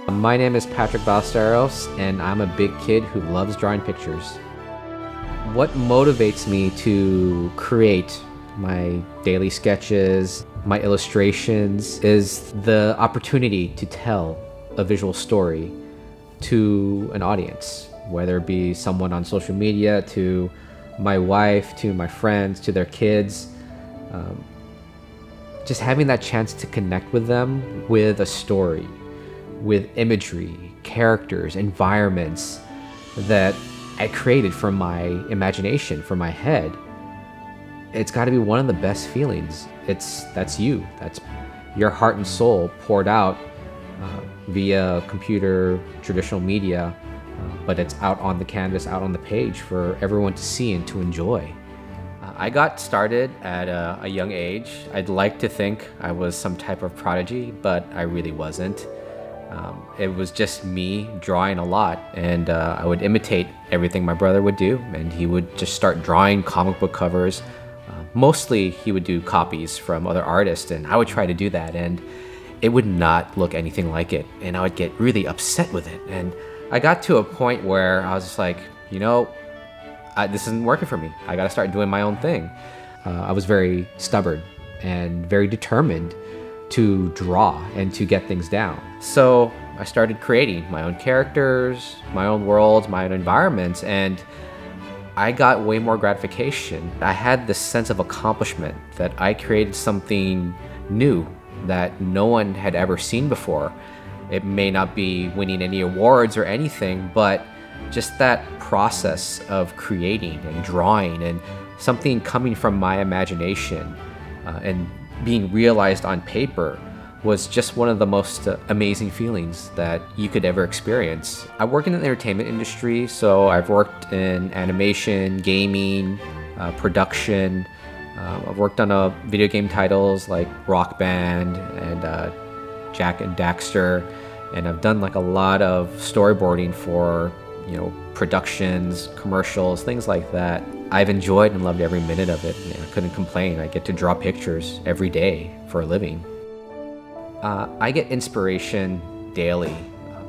My name is Patrick Ballesteros, and I'm a big kid who loves drawing pictures. What motivates me to create my daily sketches, my illustrations, is the opportunity to tell a visual story to an audience, whether it be someone on social media, to my wife, to my friends, to their kids. Just having that chance to connect with them with a story, with imagery, characters, environments that I created from my imagination, from my head. It's got to be one of the best feelings. That's you. That's your heart and soul poured out via computer, traditional media, but it's out on the canvas, out on the page for everyone to see and to enjoy. I got started at a young age. I'd like to think I was some type of prodigy, but I really wasn't. It was just me drawing a lot, and I would imitate everything my brother would do, and he would just start drawing comic book covers. Mostly he would do copies from other artists, and I would try to do that, and it would not look anything like it, and I would get really upset with it. And I got to a point where I was just like, you know, this isn't working for me. I gotta start doing my own thing. I was very stubborn and very determined to draw and to get things down. So I started creating my own characters, my own worlds, my own environments, and I got way more gratification. I had this sense of accomplishment that I created something new that no one had ever seen before. It may not be winning any awards or anything, but just that process of creating and drawing and something coming from my imagination and being realized on paper was just one of the most amazing feelings that you could ever experience. I work in the entertainment industry, so I've worked in animation, gaming, production. I've worked on video game titles like Rock Band and Jak and Daxter, and I've done like a lot of storyboarding for, you know, productions, commercials, things like that. I've enjoyed and loved every minute of it. I couldn't complain. I get to draw pictures every day for a living. I get inspiration daily.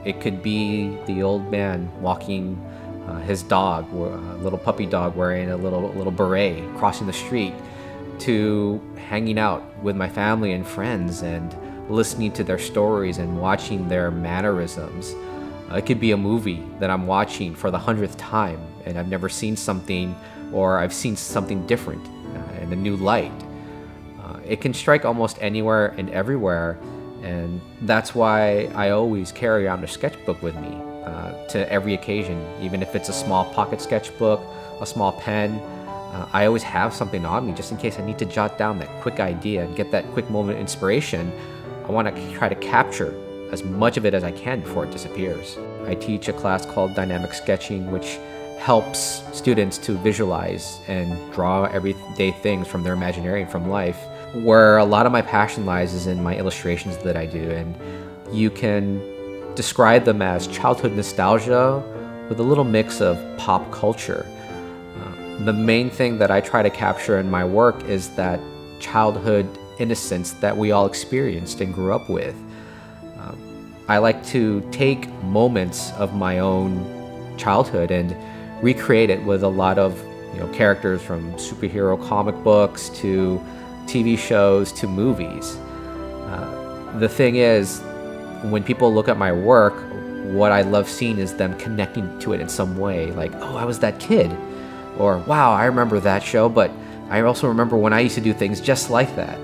It could be the old man walking his dog, a little puppy dog wearing a little beret, crossing the street, to hanging out with my family and friends and listening to their stories and watching their mannerisms. It could be a movie that I'm watching for the 100th time and I've never seen something, or I've seen something different in a new light. It can strike almost anywhere and everywhere, and that's why I always carry around a sketchbook with me to every occasion. Even if it's a small pocket sketchbook, a small pen, I always have something on me just in case I need to jot down that quick idea and get that quick moment of inspiration. I want to try to capture as much of it as I can before it disappears. I teach a class called dynamic sketching, which helps students to visualize and draw everyday things from their imaginary and from life. Where a lot of my passion lies is in my illustrations that I do, and you can describe them as childhood nostalgia with a little mix of pop culture. The main thing that I try to capture in my work is that childhood innocence that we all experienced and grew up with. I like to take moments of my own childhood and recreate it with a lot of, you know, characters from superhero comic books to TV shows to movies. The thing is, when people look at my work, what I love seeing is them connecting to it in some way, like, oh, I was that kid, or wow, I remember that show, but I also remember when I used to do things just like that.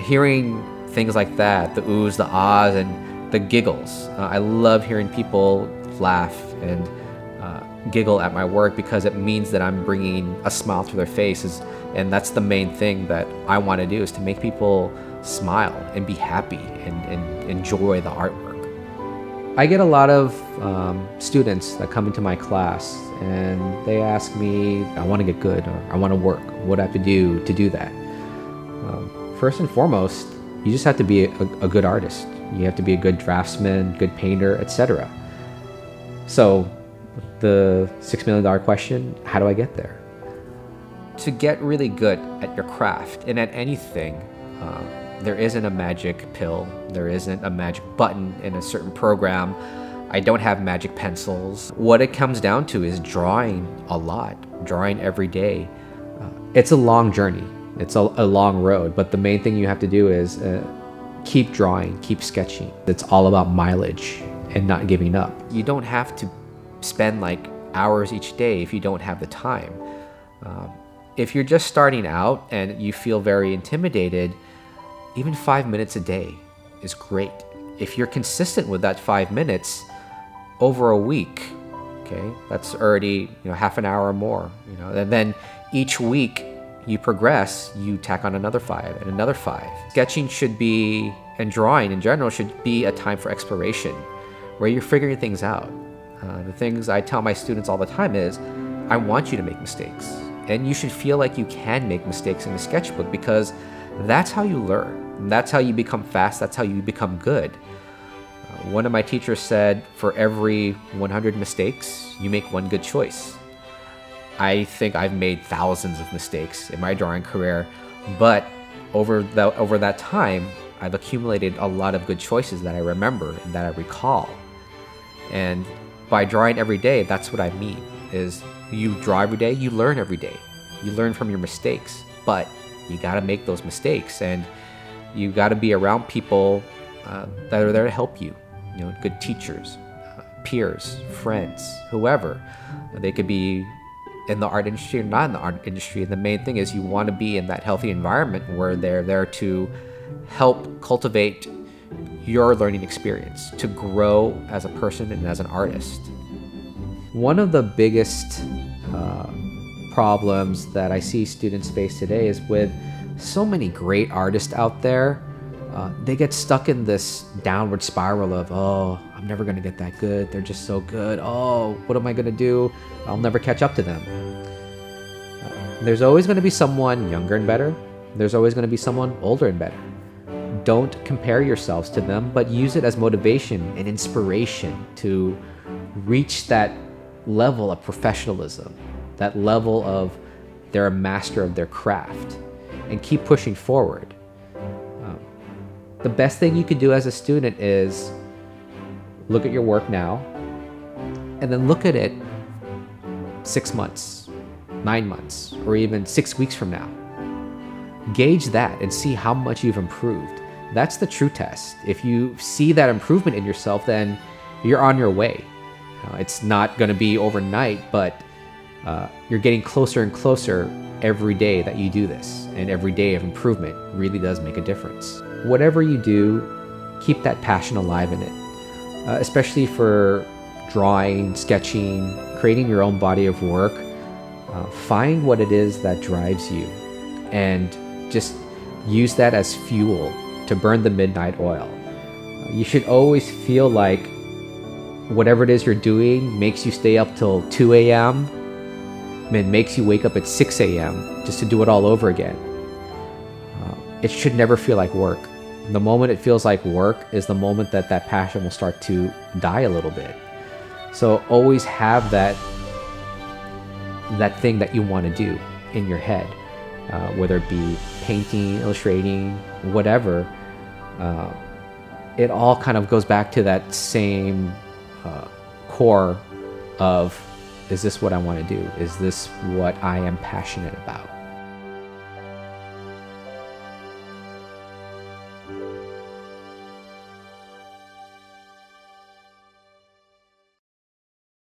Hearing things like that, the oohs, the ahs, and the giggles. I love hearing people laugh and giggle at my work because it means that I'm bringing a smile to their faces, and that's the main thing that I want to do, is to make people smile and be happy and enjoy the artwork. I get a lot of students that come into my class and they ask me, I want to get good, or I want to work. What do I have to do that? First and foremost, you just have to be a good artist. You have to be a good draftsman, good painter, etc. So the $6 million question, how do I get there? To get really good at your craft and at anything, There isn't a magic pill. There isn't a magic button in a certain program. I don't have magic pencils. What it comes down to is drawing a lot, drawing every day. It's a long journey. It's a long road, but the main thing you have to do is keep drawing, keep sketching. It's all about mileage and not giving up. You don't have to spend like hours each day if you don't have the time. If you're just starting out and you feel very intimidated, even 5 minutes a day is great. If you're consistent with that 5 minutes over a week, okay, that's already, half an hour or more, and then each week you progress, you tack on another 5 and another 5. Sketching should be, and drawing in general, should be a time for exploration, where you're figuring things out. The things I tell my students all the time is, I want you to make mistakes. And you should feel like you can make mistakes in the sketchbook, because that's how you learn. That's how you become fast. That's how you become good. One of my teachers said, for every 100 mistakes, you make one good choice. I think I've made thousands of mistakes in my drawing career, but over that time, I've accumulated a lot of good choices that I remember and that I recall. And by drawing every day, that's what I mean, is you draw every day, you learn every day. You learn from your mistakes, but you gotta make those mistakes, and you gotta be around people that are there to help you. Good teachers, peers, friends, whoever. They could be in the art industry or not in the art industry. And the main thing is you want to be in that healthy environment where they're there to help cultivate your learning experience, to grow as a person and as an artist. One of the biggest problems that I see students face today is with so many great artists out there, they get stuck in this downward spiral of, oh, I'm never going to get that good. They're just so good. Oh, what am I going to do? I'll never catch up to them. There's always going to be someone younger and better. There's always going to be someone older and better. Don't compare yourselves to them, but use it as motivation and inspiration to reach that level of professionalism, that level of they're a master of their craft, and keep pushing forward. The best thing you could do as a student is look at your work now, and then look at it 6 months, 9 months, or even 6 weeks from now. Gauge that and see how much you've improved. That's the true test. If you see that improvement in yourself, then you're on your way. It's not going to be overnight, but you're getting closer and closer every day that you do this, and every day of improvement really does make a difference. Whatever you do, keep that passion alive in it, especially for drawing, sketching, creating your own body of work. Find what it is that drives you and just use that as fuel to burn the midnight oil. You should always feel like whatever it is you're doing makes you stay up till 2 a.m. and makes you wake up at 6 a.m. just to do it all over again. It should never feel like work. The moment it feels like work is the moment that that passion will start to die a little bit. So always have that thing that you want to do in your head, whether it be painting, illustrating, whatever. It all kind of goes back to that same core of, is this what I want to do? Is this what I am passionate about?